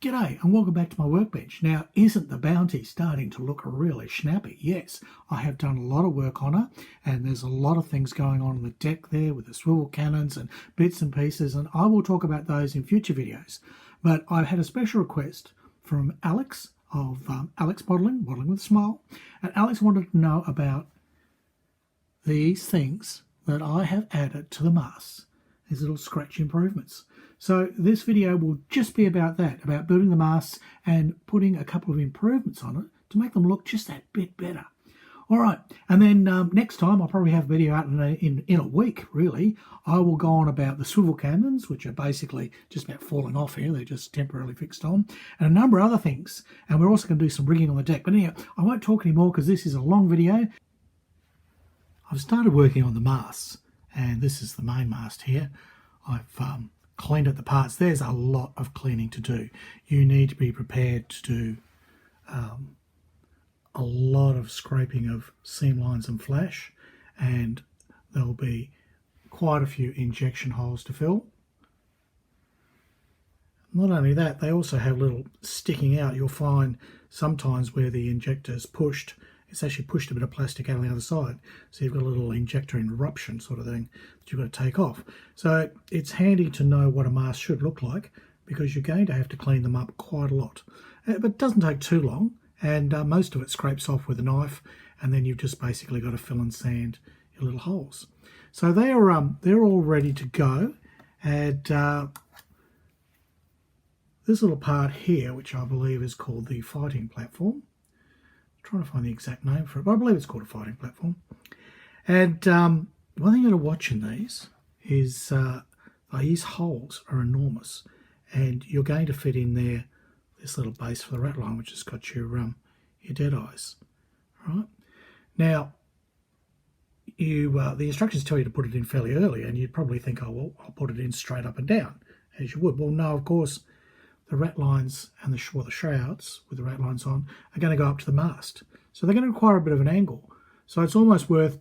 G'day and welcome back to my workbench. Now, isn't the Bounty starting to look really snappy? Yes, I have done a lot of work on her and there's a lot of things going on the deck there with the swivel cannons and bits and pieces, and I will talk about those in future videos. But I've had a special request from Alex of Alex Modelling with a Smile, and Alex wanted to know about these things that I have added to the masts, these little scratch improvements. So this video will just be about that, about building the masts and putting a couple of improvements on it to make them look just that bit better. All right, and then next time, I'll probably have a video out in a week, really. I will go on about the swivel cannons, which are basically just about falling off here. They're just temporarily fixed on, and a number of other things. And we're also going to do some rigging on the deck. But anyhow, I won't talk anymore because this is a long video. I've started working on the masts, and this is the main mast here. I've cleaned up the parts. There's a lot of cleaning to do. You need to be prepared to do a lot of scraping of seam lines and flash, and there'll be quite a few injection holes to fill. Not only that, they also have little sticking out. You'll find sometimes where the injector's pushed, it's actually pushed a bit of plastic out on the other side. So you've got a little injector interruption sort of thing that you've got to take off. So it's handy to know what a mast should look like, because you're going to have to clean them up quite a lot. But it doesn't take too long, and most of it scrapes off with a knife, and then you've just basically got to fill and sand your little holes. So they're all ready to go. And this little part here, which I believe is called the fighting platform, trying to find the exact name for it, but I believe it's called a fighting platform. And one thing you got to watch in these is these holes are enormous, and you're going to fit in there this little base for the rat line, which has got your dead eyes. All right. Now, the instructions tell you to put it in fairly early, and you'd probably think, oh well, I'll put it in straight up and down, as you would. Well, no, of course, the rat lines and the shrouds with the rat lines on are going to go up to the mast. So they're going to require a bit of an angle. So it's almost worth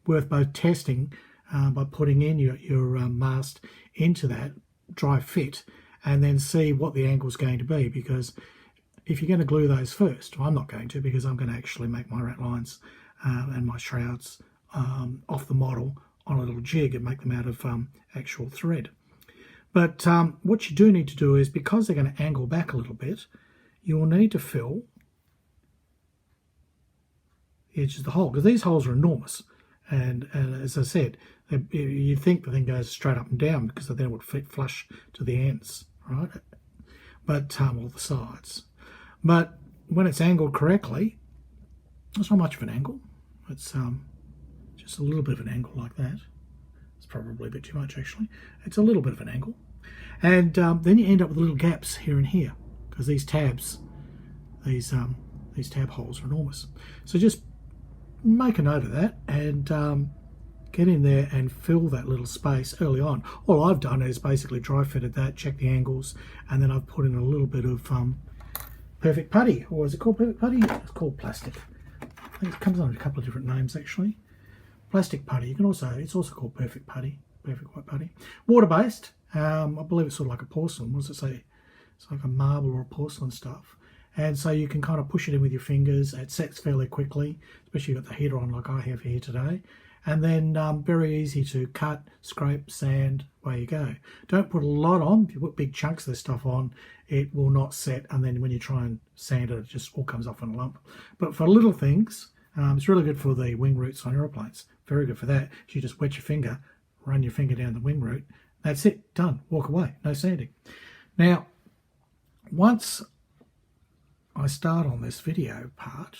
both testing by putting in your mast into that dry fit, and then see what the angle is going to be. Because if you're going to glue those first, well, I'm not going to, because I'm going to actually make my rat lines and my shrouds off the model on a little jig and make them out of actual thread. But what you do need to do is, because they're going to angle back a little bit, you will need to fill the edges of the hole, because these holes are enormous. And as I said, you'd think the thing goes straight up and down, because then it would fit flush to the ends, right? But all the sides. But when it's angled correctly, it's not much of an angle. It's just a little bit of an angle like that. Probably a bit too much, actually. It's a little bit of an angle, and then you end up with little gaps here and here, because these tabs, these tab holes are enormous. So just make a note of that and get in there and fill that little space early on. All I've done is basically dry fitted that, check the angles, and then I've put in a little bit of perfect putty, or is it called perfect putty? It's called plastic. I think it comes under a couple of different names, actually. Plastic putty. It's also called perfect putty, perfect white putty. Water-based. I believe it's sort of like a porcelain. What does it say? It's like a marble or a porcelain stuff. And so you can kind of push it in with your fingers. It sets fairly quickly, especially if you've got the heater on like I have here today. And then very easy to cut, scrape, sand, away you go. Don't put a lot on. If you put big chunks of this stuff on, it will not set. And then when you try and sand it, it just all comes off in a lump. But for little things, it's really good for the wing roots on aeroplanes. Very good for that. You just wet your finger, run your finger down the wing root. That's it. Done. Walk away. No sanding. Now, once I start on this video part,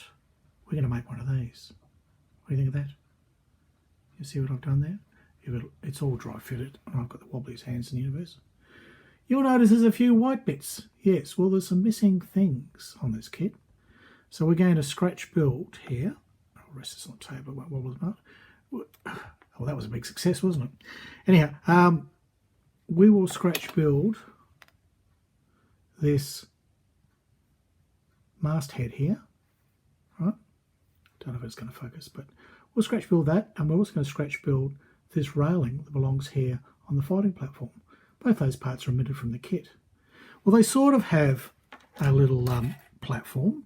we're going to make one of these. What do you think of that? You see what I've done there? It's all dry fitted, and I've got the wobbliest hands in the universe. You'll notice there's a few white bits. Yes, well, there's some missing things on this kit. So we're going to scratch build here. I'll rest this on the table, it won't wobble as much. Well, that was a big success, wasn't it? Anyhow, we will scratch build this masthead here. Right? Don't know if it's going to focus, but we'll scratch build that, and we're also going to scratch build this railing that belongs here on the fighting platform. Both those parts are omitted from the kit. Well, they sort of have a little platform,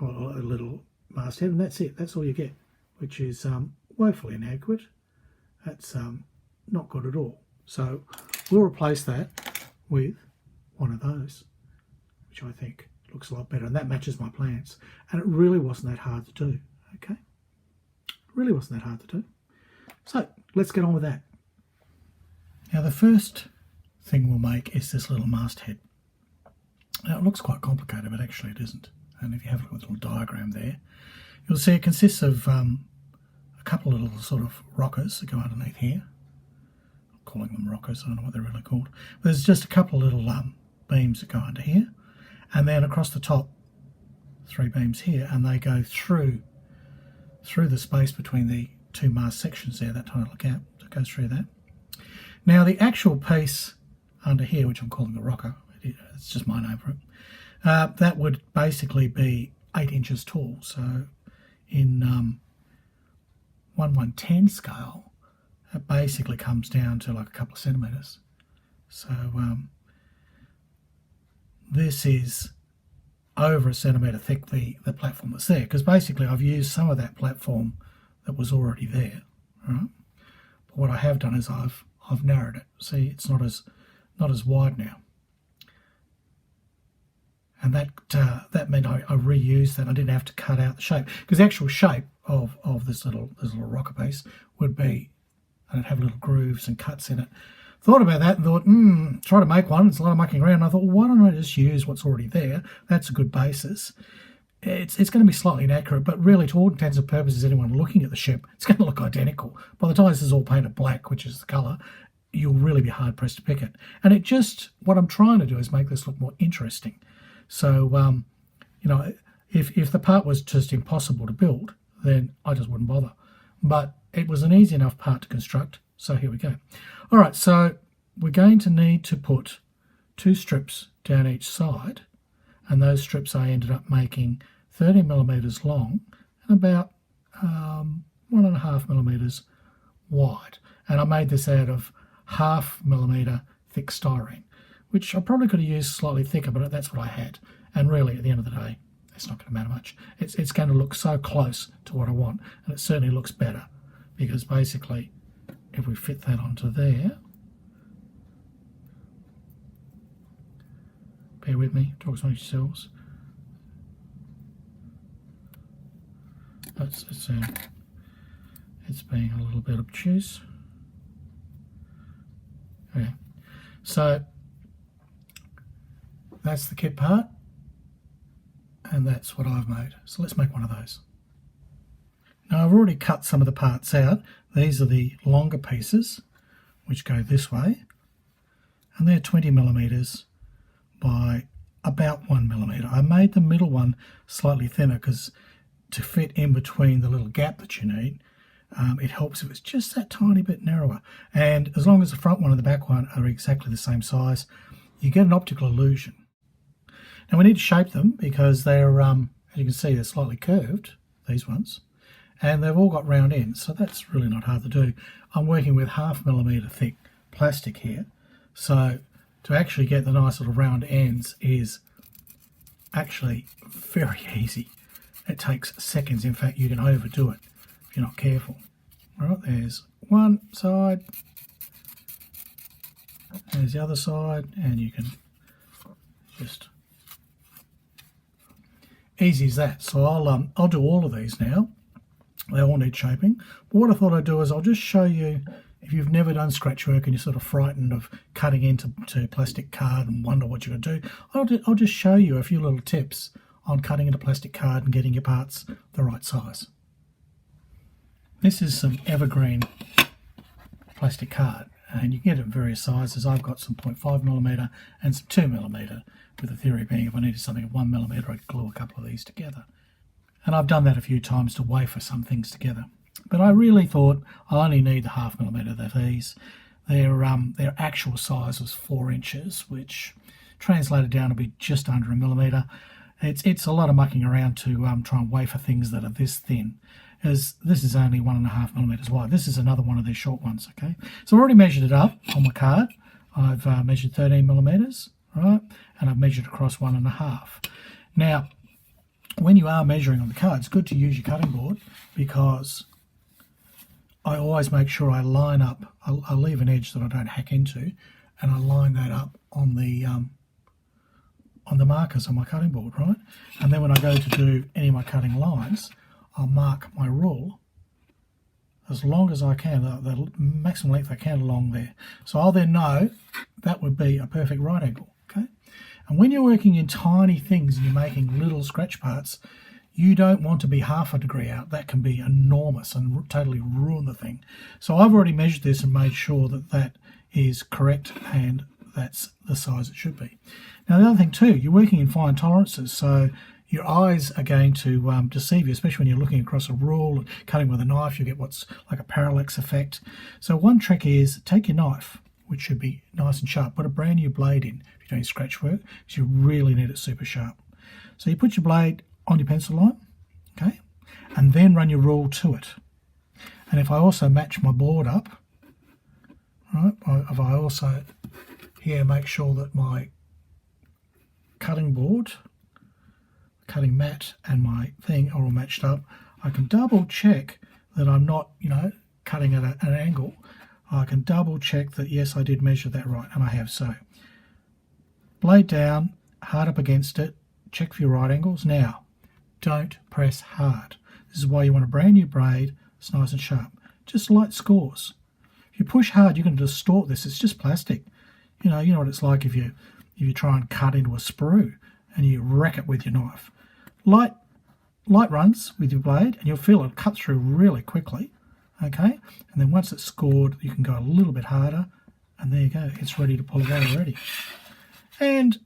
or a little masthead, and that's it. That's all you get, which is woefully inadequate. That's not good at all. So we'll replace that with one of those, which I think looks a lot better, and that matches my plants. And it really wasn't that hard to do, okay? It really wasn't that hard to do. So let's get on with that. Now the first thing we'll make is this little masthead. Now it looks quite complicated, but actually it isn't. And if you have a look at the little diagram there, you'll see it consists of a couple of little sort of rockers that go underneath here. I'm calling them rockers, I don't know what they're really called. But there's just a couple of little beams that go under here, and then across the top 3 beams here, and they go through the space between the 2 mast sections there, that tiny little gap that goes through that. Now the actual piece under here, which I'm calling the rocker, it's just my name for it, that would basically be 8 inches tall. So in 1/110 scale, it basically comes down to like a couple of centimetres. So this is over a centimetre thick, the platform that's there, because basically I've used some of that platform that was already there, right? But what I have done is I've narrowed it. See, it's not as wide now, and that meant I reused that. I didn't have to cut out the shape, because the actual shape of this little rocker piece would be, and it'd have little grooves and cuts in it. Thought about that and thought, try to make one. It's a lot of mucking around. And I thought, well, why don't I just use what's already there? That's a good basis. It's going to be slightly inaccurate, but really, to all intents and purposes, anyone looking at the ship, it's going to look identical. By the time this is all painted black, which is the colour, you'll really be hard pressed to pick it. And it just, what I'm trying to do is make this look more interesting. So, you know, if the part was just impossible to build, then I just wouldn't bother. But it was an easy enough part to construct, so here we go. All right, so we're going to need to put 2 strips down each side, and those strips I ended up making 30 millimetres long and about 1.5 millimetres wide. And I made this out of 0.5 millimetre thick styrene, which I probably could have used slightly thicker, but that's what I had. And really, at the end of the day, it's not going to matter much. It's going to look so close to what I want, and it certainly looks better, because basically, if we fit that onto there, bear with me, talk amongst yourselves. It's being a little bit obtuse. Okay, so that's the kit part, and that's what I've made. So let's make one of those. Now I've already cut some of the parts out. These are the longer pieces, which go this way, and they're 20 millimetres by about 1 millimetre. I made the middle one slightly thinner because to fit in between the little gap that you need, it helps if it's just that tiny bit narrower. And as long as the front one and the back one are exactly the same size, you get an optical illusion. Now we need to shape them because they're, as you can see, they're slightly curved, these ones, and they've all got round ends, so that's really not hard to do. I'm working with 0.5 millimetre thick plastic here, so to actually get the nice little round ends is actually very easy. It takes seconds. In fact, you can overdo it if you're not careful. All right, there's one side, there's the other side, and you can just, easy as that. So I'll do all of these now. They all need shaping. But what I thought I'd do is I'll just show you, if you've never done scratch work and you're sort of frightened of cutting into plastic card and wonder what you're going to do, I'll just show you a few little tips on cutting into plastic card and getting your parts the right size. This is some evergreen plastic card, and you can get it in various sizes. I've got some 0.5 millimetre and some 2 millimetre, with the theory being if I needed something of 1 millimetre, I'd glue a couple of these together. And I've done that a few times to wafer some things together. But I really thought I only need the 0.5 millimetre of these. Their actual size was 4 inches, which translated down to be just under a millimetre. It's a lot of mucking around to try and wafer things that are this thin, as this is only 1.5 millimetres wide. This is another one of these short ones, okay? So I've already measured it up on my card. I've measured 13 millimetres, right? And I've measured across 1.5. Now, when you are measuring on the card, it's good to use your cutting board, because I always make sure I line up. I'll leave an edge that I don't hack into, and I line that up on the markers on my cutting board, right? And then when I go to do any of my cutting lines, I'll mark my rule as long as I can, the maximum length I can along there. So I'll then know that would be a perfect right angle, okay? And when you're working in tiny things and you're making little scratch parts, you don't want to be half a degree out. That can be enormous and totally ruin the thing. So I've already measured this and made sure that that is correct, and that's the size it should be. Now the other thing too, you're working in fine tolerances, so your eyes are going to deceive you, especially when you're looking across a rule and cutting with a knife. You get what's like a parallax effect. So one trick is take your knife, which should be nice and sharp, put a brand new blade in if you're doing scratch work, because you really need it super sharp. So you put your blade on your pencil line, okay, and then run your rule to it. And if I also match my board up, right, if I also here make sure that my cutting board, cutting mat, and my thing are all matched up, I can double check that I'm not, cutting at an angle. I can double check that yes, I did measure that right, and I have. So blade down, hard up against it, check for your right angles. Now, don't press hard. This is why you want a brand new braid. It's nice and sharp. Just light scores. If you push hard, you're going to distort this. It's just plastic. You know what it's like if you try and cut into a sprue and you wreck it with your knife. Light runs with your blade, and you'll feel it cut through really quickly. Okay, and then once it's scored, you can go a little bit harder, and there you go. It's ready to pull it out already. And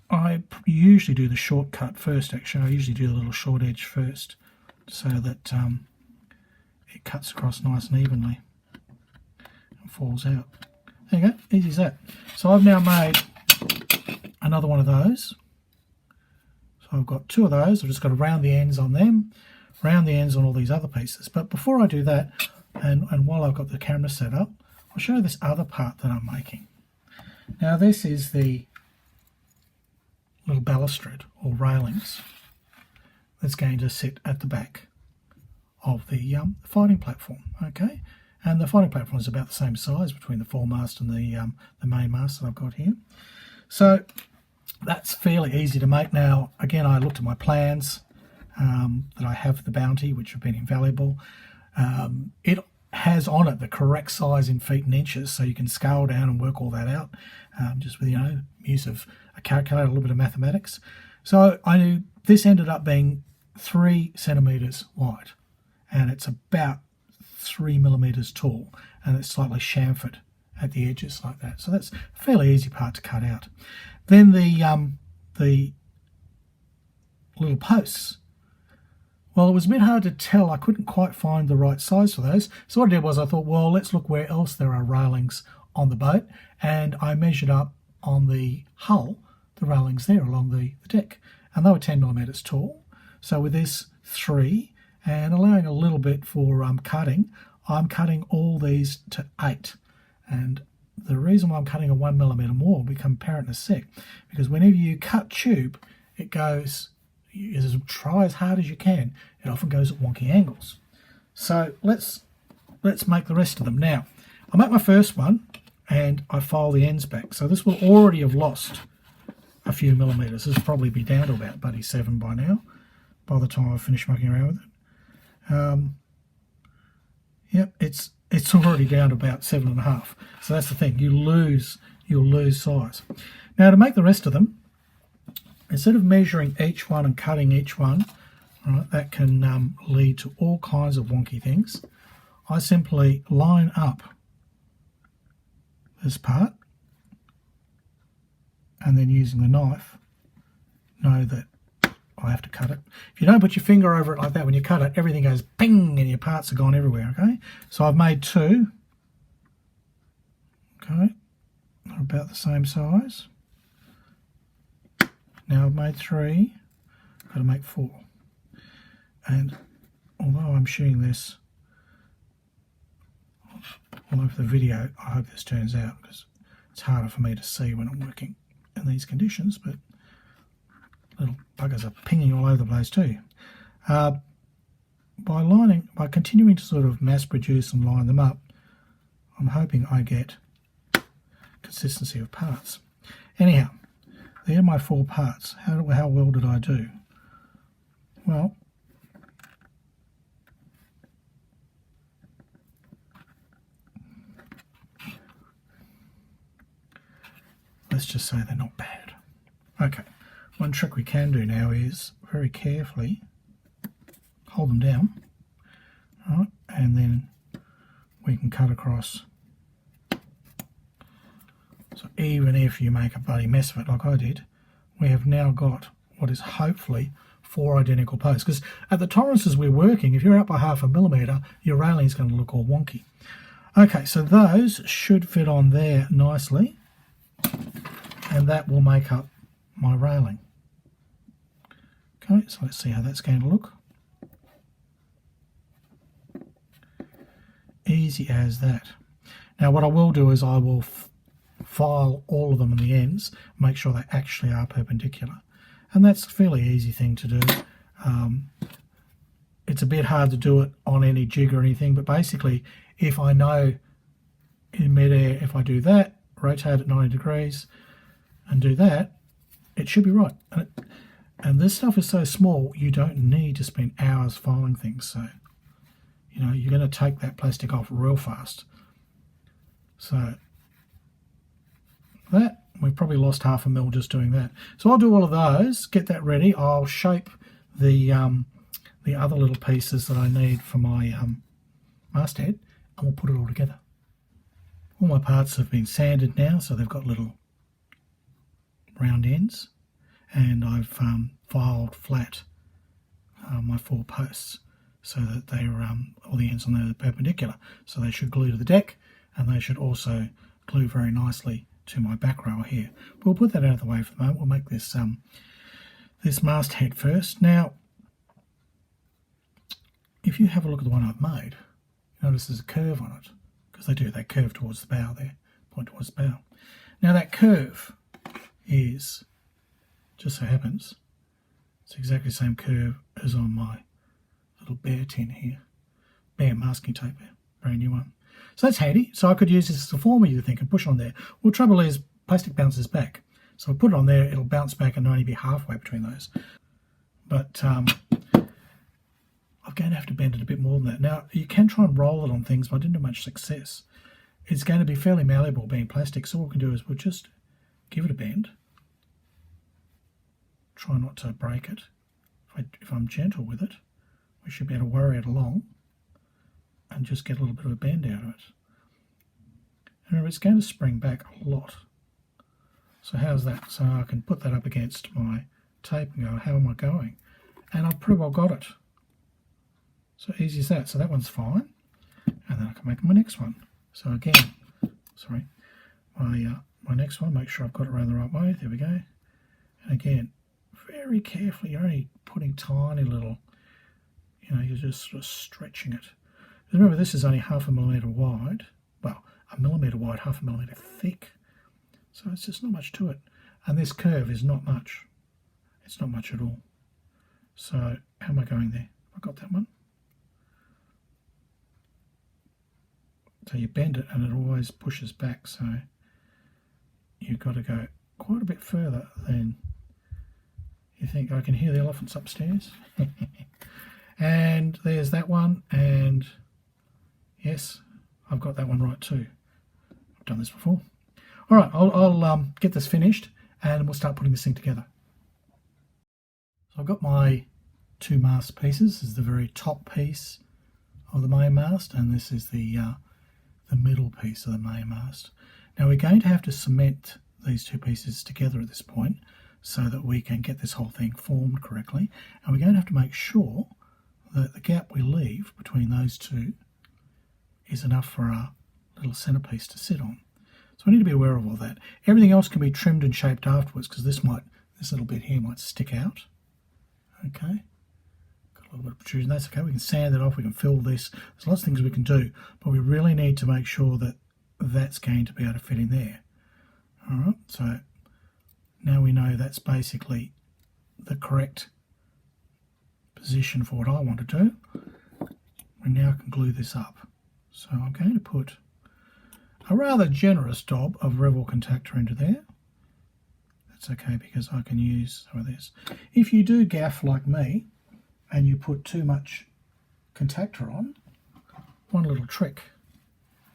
I usually do the shortcut first. Actually, I usually do the little short edge first, so that it cuts across nice and evenly and falls out. There you go, easy as that. So I've now made another one of those. So I've got two of those. I've just got to round the ends on them, round the ends on all these other pieces. But before I do that, and while I've got the camera set up, I'll show you this other part that I'm making. Now this is the little balustrade or railings that's going to sit at the back of the fighting platform, okay? And the fighting platform is about the same size between the foremast and the main mast that I've got here. So that's fairly easy to make. Now, again, I looked at my plans that I have for the Bounty, which have been invaluable. It has on it the correct size in feet and inches, so you can scale down and work all that out just with use of a calculator, a little bit of mathematics. So this ended up being 3 centimeters wide, and it's about 3 millimeters tall, and it's slightly chamfered at the edges like that. So that's a fairly easy part to cut out. Then the little posts. Well, it was a bit hard to tell. I couldn't quite find the right size for those. So what I did was I thought, well, let's look where else there are railings on the boat. And I measured up on the hull, the railings there along the deck. And they were 10 millimeters tall. So with this 3 and allowing a little bit for cutting, I'm cutting all these to 8. And the reason why I'm cutting a 1 millimeter more will become apparent in a sec. Because whenever you cut tube, it goes... try as hard as you can. It often goes at wonky angles. So let's make the rest of them. Now, I make my first one and I file the ends back. So this will already have lost a few millimeters. This will probably be down to about 7 by now, by the time I finish mucking around with it. Yep, it's already down to about 7.5. So that's the thing. You'll lose size. Now to make the rest of them, instead of measuring each one and cutting each one, right, that can lead to all kinds of wonky things. I simply line up this part, and then using the knife, know that I have to cut it. If you don't put your finger over it like that, when you cut it, everything goes ping and your parts are gone everywhere, okay? So I've made 2, okay, they're about the same size. Now I've made 3, I've got to make 4. And although I'm shooting this all over the video, I hope this turns out, because it's harder for me to see when I'm working. in these conditions, but little buggers are pinging all over the place too. By continuing to sort of mass produce and line them up, I'm hoping I get consistency of parts. Anyhow, there are my 4 parts. How well did I do? Well, let's just say they're not bad. Okay, one trick we can do now is very carefully hold them down, right, and then we can cut across. So even if you make a bloody mess of it like I did, we have now got what is hopefully 4 identical posts. Because at the tolerances we're working, if you're out by 0.5 millimetre, your railing is going to look all wonky. Okay, so those should fit on there nicely, and that will make up my railing. Okay, so let's see how that's going to look. Easy as that. Now what I will do is I will file all of them in the ends, make sure they actually are perpendicular, and that's a fairly easy thing to do. It's a bit hard to do it on any jig or anything, but basically if I know in midair, if I do that, rotate it 90 degrees and do that, it should be right. And this stuff is so small, you don't need to spend hours filing things, so you know you're going to take that plastic off real fast. So that, we've probably lost 0.5 mil just doing that. So I'll do all of those, get that ready. I'll shape the other little pieces that I need for my masthead, and we'll put it all together. All my parts have been sanded now, so they've got little round ends, and I've filed flat my 4 posts so that they're all the ends on there are perpendicular, so they should glue to the deck, and they should also glue very nicely to my back rail here. But we'll put that out of the way for the moment. We'll make this this masthead first. Now, if you have a look at the one I've made, notice there's a curve on it, because they curve towards the bow there, point towards the bow. Now that curve is, just so happens, it's exactly the same curve as on my little Bear tin here. Bear masking tape, brand new one. So that's handy. So I could use this as a former, you think, and push on there. Well, the trouble is, plastic bounces back. So I'll put it on there, it'll bounce back and only be halfway between those. But I'm going to have to bend it a bit more than that. Now, you can try and roll it on things, but I didn't have much success. It's going to be fairly malleable being plastic, so what we can do is we'll just give it a bend. Try not to break it. If I'm gentle with it, we should be able to worry it along and just get a little bit of a bend out of it. Remember, it's going to spring back a lot. So how's that? So I can put that up against my tape and go, how am I going? And I've pretty well got it. So easy as that. So that one's fine. And then I can make my next one. So again, sorry, my next one, make sure I've got it around the right way. There we go. And again, very carefully, you're only putting tiny little, you're just sort of stretching it. Remember, this is only 0.5 millimetre wide. Well, 1 millimetre wide, 0.5 millimetre thick. So it's just not much to it. And this curve is not much. It's not much at all. So how am I going there? I got that one. So you bend it and it always pushes back. So you've got to go quite a bit further than you think. I can hear the elephants upstairs. And there's that one, and yes, I've got that one right too. I've done this before. All right, I'll get this finished and we'll start putting this thing together. So I've got my 2 mast pieces. This is the very top piece of the main mast, and this is the middle piece of the main mast. Now we're going to have to cement these 2 pieces together at this point so that we can get this whole thing formed correctly, and we're going to have to make sure that the gap we leave between those 2 is enough for our little centerpiece to sit on. So we need to be aware of all that. Everything else can be trimmed and shaped afterwards, because this little bit here might stick out. Okay, got a little bit of protrusion. That's okay. We can sand it off. We can fill this. There's lots of things we can do, but we really need to make sure that that's going to be able to fit in there. All right. So Now we know that's basically the correct position for what I want to do. And now I can glue this up. So I'm going to put a rather generous dob of Revell Contactor into there. That's okay because I can use some of this. If you do gaff like me and you put too much Contactor on, one little trick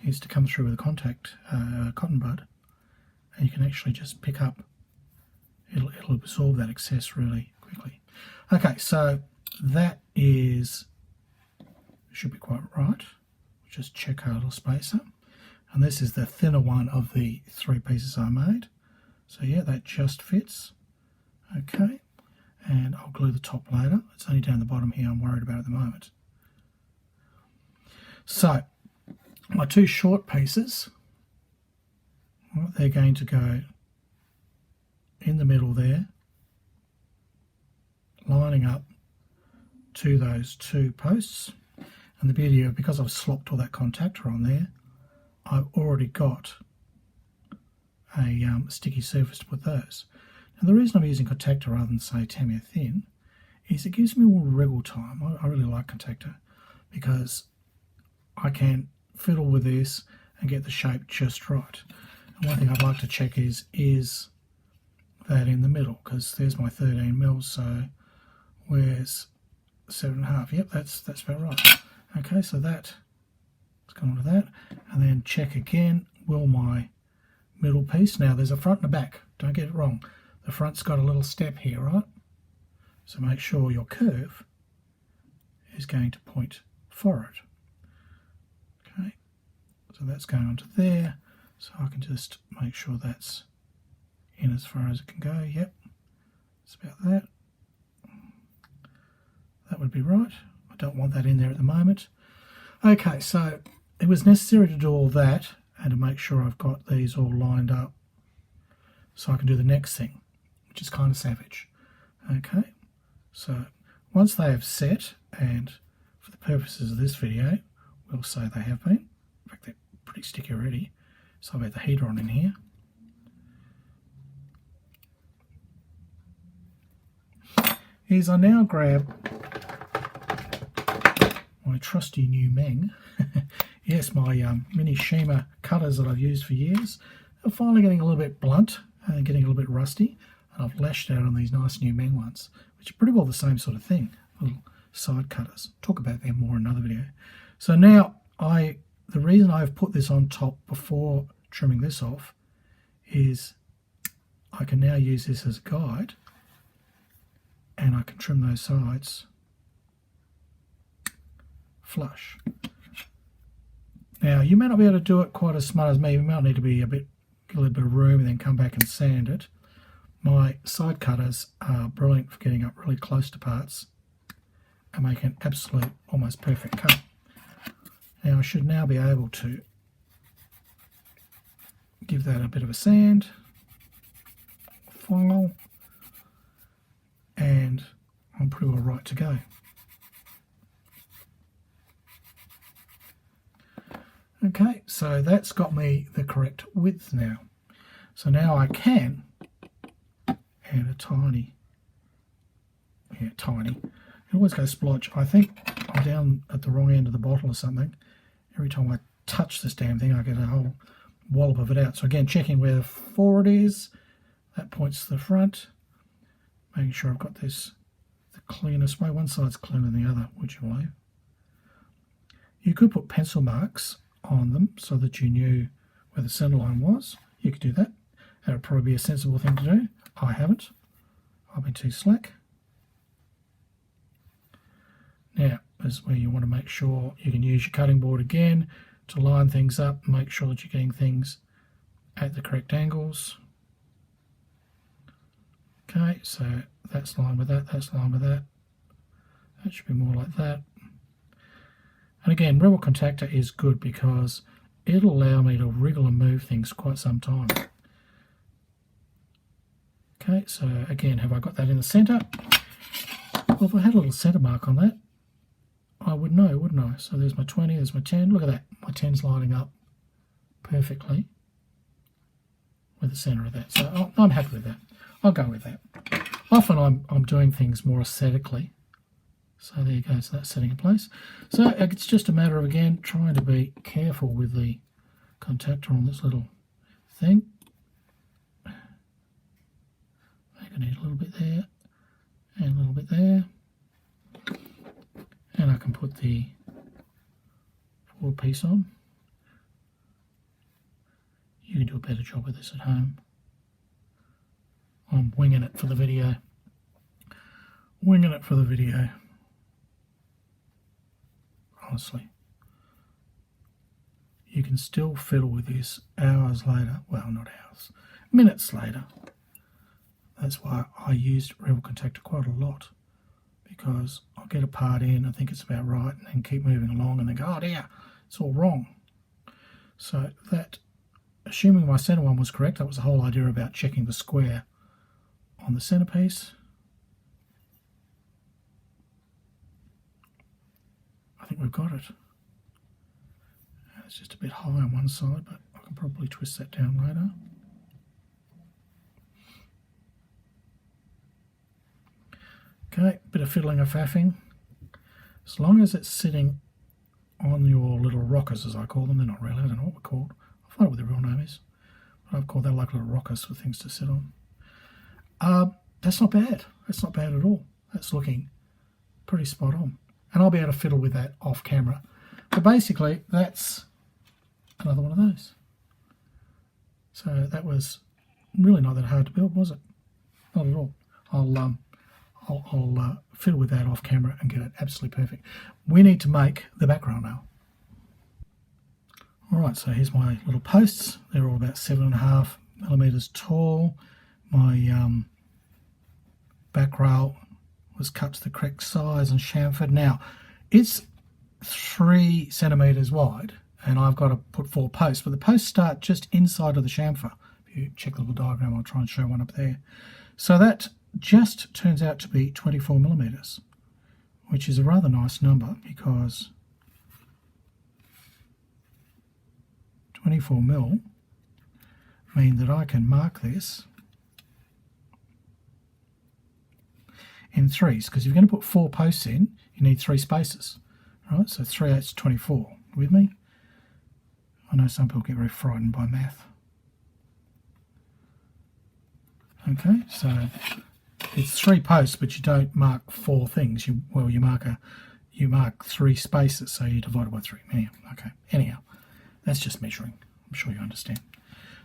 is to come through with a cotton bud, and you can actually just pick up, it'll absorb that excess really quickly. Okay, so that should be quite right. Just check our little spacer, and this is the thinner one of the 3 pieces I made. So yeah, that just fits. Okay, and I'll glue the top later. It's only down the bottom here I'm worried about at the moment. So my 2 short pieces, well, they're going to go in the middle there, lining up to those 2 posts. And the beauty of, because I've slopped all that Contactor on there, I've already got a sticky surface to put those. And the reason I'm using Contactor rather than, say, Tamiya Thin is it gives me more wriggle time. I really like Contactor because I can fiddle with this and get the shape just right. And one thing I'd like to check is that in the middle, because there's my 13 mils, so where's 7.5? Yep, that's about right. Okay, so let's go on to that, and then check again, will my middle piece, now there's a front and a back, don't get it wrong, the front's got a little step here, right? So make sure your curve is going to point forward. Okay, so that's going onto there, so I can just make sure that's in as far as it can go. Yep, it's about that. That would be right. I don't want that in there at the moment. Okay, so it was necessary to do all that and to make sure I've got these all lined up so I can do the next thing, which is kind of savage. Okay, so once they have set, and for the purposes of this video, we'll say they have been. In fact, they're pretty sticky already. So I've got the heater on in here. Is I now grab my trusty new Meng. Yes, my mini Shima cutters that I've used for years are finally getting a little bit blunt and getting a little bit rusty, and I've lashed out on these nice new Meng ones, which are pretty well the same sort of thing, little side cutters. Talk about them more in another video. So now the reason I've put this on top before trimming this off is I can now use this as a guide, and I can trim those sides flush. Now you may not be able to do it quite as smart as me. You might need to be get a little bit of room and then come back and sand it. My side cutters are brilliant for getting up really close to parts and make an absolute almost perfect cut. Now I should now be able to give that a bit of a sand, file, and I'm pretty well right to go. Okay, so that's got me the correct width now. So now I can add a tiny, it always goes splodge. I think I'm down at the wrong end of the bottle or something. Every time I touch this damn thing I get a whole wallop of it out. So again, checking where the forward is, that points to the front, making sure I've got this the cleanest way. One side's cleaner than the other, would you believe? You could put pencil marks on them so that you knew where the centre line was. You could do that. That would probably be a sensible thing to do. I haven't. I've been too slack. Now, this is where you want to make sure you can use your cutting board again to line things up, make sure that you're getting things at the correct angles. Okay, so that's lined with that, that's lined with that. That should be more like that. And again, Revell Contactor is good because it'll allow me to wriggle and move things quite some time. Okay, so again, have I got that in the centre? Well, if I had a little centre mark on that, I would know, wouldn't I? So there's my 20, there's my 10. Look at that, my 10's lining up perfectly with the centre of that. So I'm happy with that. I'll go with that. Often I'm doing things more aesthetically. So there you go, so that's setting in place. So it's just a matter of, again, trying to be careful with the contactor on this little thing. Maybe I need a little bit there and a little bit there. And I can put the forward piece on. You can do a better job with this at home. I'm winging it for the video. Winging it for the video. Honestly. You can still fiddle with this hours later. Well, not hours. Minutes later. That's why I used Rebel Contactor quite a lot. Because I'll get a part in, I think it's about right, and then keep moving along and then go, oh dear, it's all wrong. So that, assuming my centre one was correct, that was the whole idea about checking the square on the centrepiece. I think we've got it. It's just a bit high on one side, but I can probably twist that down later. Okay, bit of fiddling or faffing. As long as it's sitting on your little rockers, as I call them, they're not really, I don't know what we're called. I'll find out what the real name is. But I've called that like little rockers for things to sit on. That's not bad. That's not bad at all. That's looking pretty spot on. And I'll be able to fiddle with that off camera. But basically, that's another one of those. So that was really not that hard to build, was it? Not at all. I'll fiddle with that off camera and get it absolutely perfect. We need to make the background now. Alright, so here's my little posts. They're all about 7.5mm tall. My back rail was cut to the correct size and chamfered. Now, it's 3 centimetres wide, and I've got to put 4 posts, but the posts start just inside of the chamfer. If you check the little diagram, I'll try and show one up there. So that just turns out to be 24mm, which is a rather nice number because 24mm mean that I can mark this in 3s, because if you're going to put 4 posts in, you need 3 spaces, right? So 3/8 is 24. With me? I know some people get very frightened by math. Okay, so it's 3 posts, but you don't mark 4 things. You mark 3 spaces, so you divide it by 3. Anyhow, okay. Anyhow, that's just measuring. I'm sure you understand.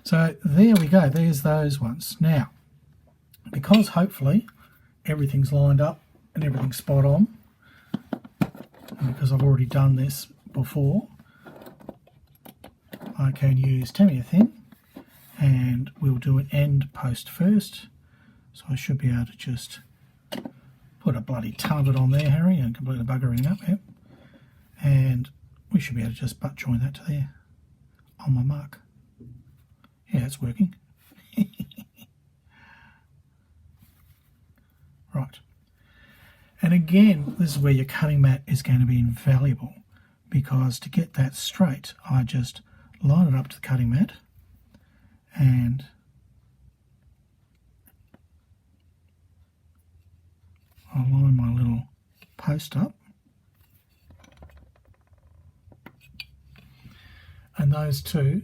So there we go. There's those ones. Now, because hopefully everything's lined up and everything's spot on, because I've already done this before, I can use Tamiya thin, and we'll do an end post first. So I should be able to just put a bloody ton of it on there, Harry, and completely bugger everything up, yep. And we should be able to just butt join that to there on my mark. Yeah, it's working. Right. And again, this is where your cutting mat is going to be invaluable, because to get that straight, I just line it up to the cutting mat and I'll line my little post up, and those 2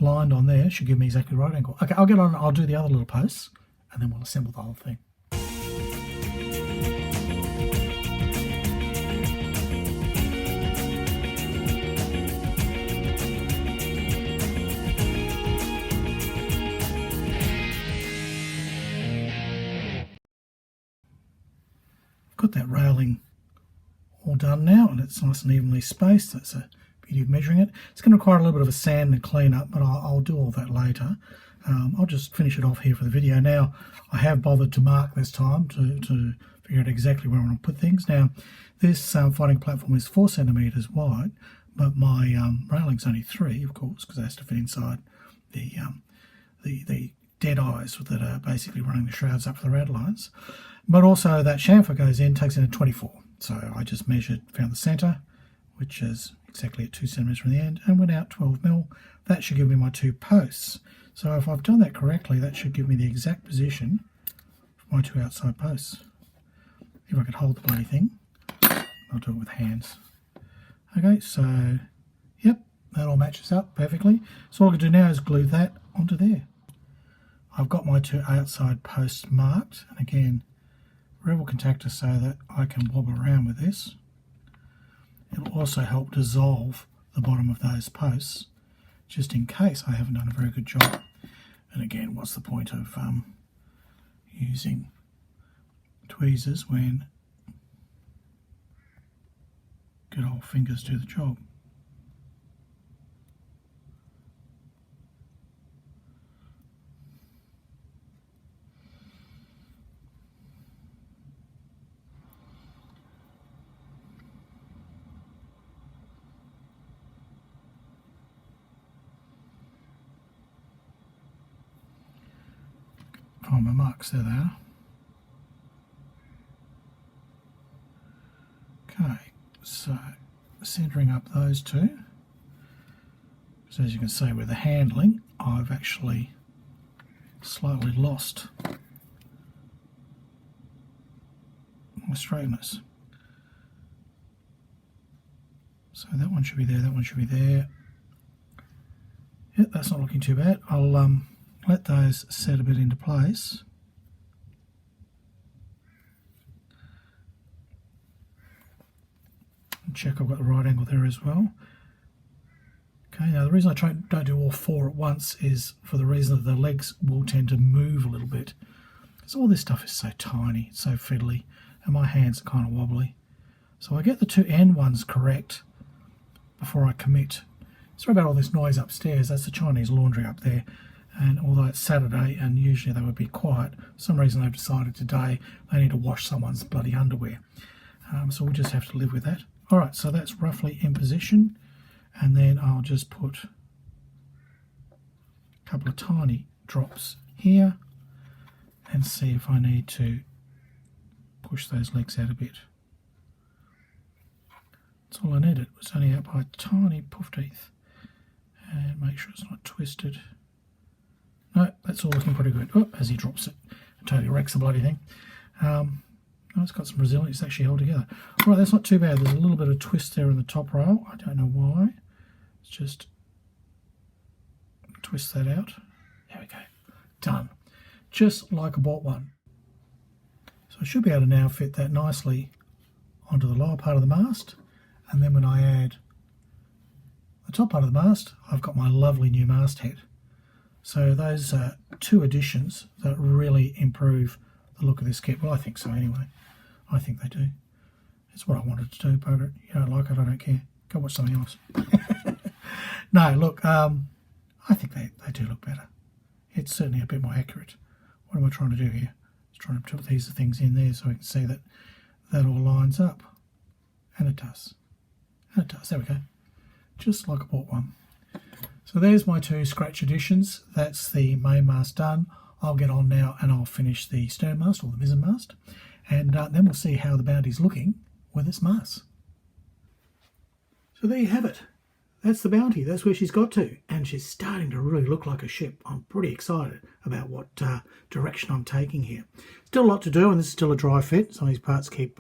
lined on there should give me exactly the right angle. Okay, I'll get on, I'll do the other little posts and then we'll assemble the whole thing. Got that railing all done now, and it's nice and evenly spaced. That's a beauty of measuring it. It's going to require a little bit of a sand and clean up, but I'll do all that later. I'll just finish it off here for the video. Now, I have bothered to mark this time to figure out exactly where I want to put things. Now, this fighting platform is 4 centimetres wide, but my railing's only 3, of course, because it has to fit inside the dead eyes that are basically running the shrouds up for the rad lines. But also that chamfer goes in, takes in at 24. So I just measured, found the centre, which is exactly at 2 centimetres from the end, and went out 12mm. That should give me my 2 posts. So if I've done that correctly, that should give me the exact position for my 2 outside posts. If I could hold the bloody thing, I'll do it with hands. Okay, so yep, that all matches up perfectly. So all I can do now is glue that onto there. I've got my 2 outside posts marked, and again, Rebel contactor so that I can wobble around with this. It'll also help dissolve the bottom of those posts, just in case I haven't done a very good job. And again, what's the point of using tweezers when good old fingers do the job? Find my marks, there they are. Okay, so centering up those two. So as you can see with the handling, I've actually slightly lost my straightness. So that one should be there, that one should be there. Yep, that's not looking too bad. I'll let those set a bit into place. And check I've got the right angle there as well. Okay, now the reason I don't do all 4 at once is for the reason that the legs will tend to move a little bit. Because all this stuff is so tiny, it's so fiddly, and my hands are kind of wobbly. So I get the 2 end ones correct before I commit. Sorry about all this noise upstairs, that's the Chinese laundry up there. And although it's Saturday and usually they would be quiet, for some reason they've decided today they need to wash someone's bloody underwear. So we'll just have to live with that. Alright, so that's roughly in position. And then I'll just put a couple of tiny drops here and see if I need to push those legs out a bit. That's all I needed. It was only out by a tiny poof teeth. And make sure it's not twisted. No, that's all looking pretty good. Oh, as he drops it, it totally wrecks the bloody thing. No, it's got some resilience, it's actually held together. All right, that's not too bad. There's a little bit of twist there in the top rail. I don't know why. Let's just twist that out. There we go. Done. Just like I bought one. So I should be able to now fit that nicely onto the lower part of the mast. And then when I add the top part of the mast, I've got my lovely new masthead. So those are 2 additions that really improve the look of this kit. Well, I think so anyway. I think they do. It's what I wanted to do, but you don't like it, I don't care. Go watch something else. No, look, I think they do look better. It's certainly a bit more accurate. What am I trying to do here? Just trying to put these things in there so I can see that that all lines up. And it does. And it does. There we go. Just like I bought one. So there's my 2 scratch additions. That's the main mast done. I'll get on now and I'll finish the stern mast or the mizzen mast. And then we'll see how the Bounty's looking with its mast. So there you have it. That's the Bounty. That's where she's got to. And she's starting to really look like a ship. I'm pretty excited about what direction I'm taking here. Still a lot to do, and this is still a dry fit. Some of these parts keep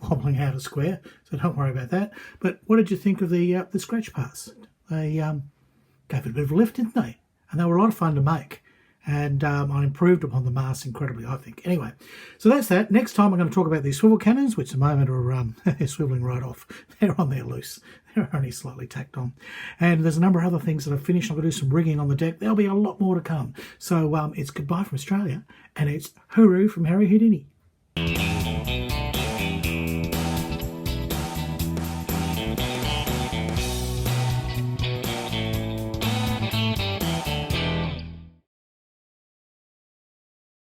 wobbling out of square, so don't worry about that. But what did you think of the scratch parts? They gave it a bit of a lift, didn't they? And they were a lot of fun to make. And I improved upon the mast incredibly, I think. Anyway, so that's that. Next time I'm going to talk about these swivel cannons, which at the moment are they're swiveling right off. They're on there loose. They're only slightly tacked on. And there's a number of other things that I've finished. I'm going to do some rigging on the deck. There'll be a lot more to come. So it's goodbye from Australia, and it's hooroo from Harry Houdini.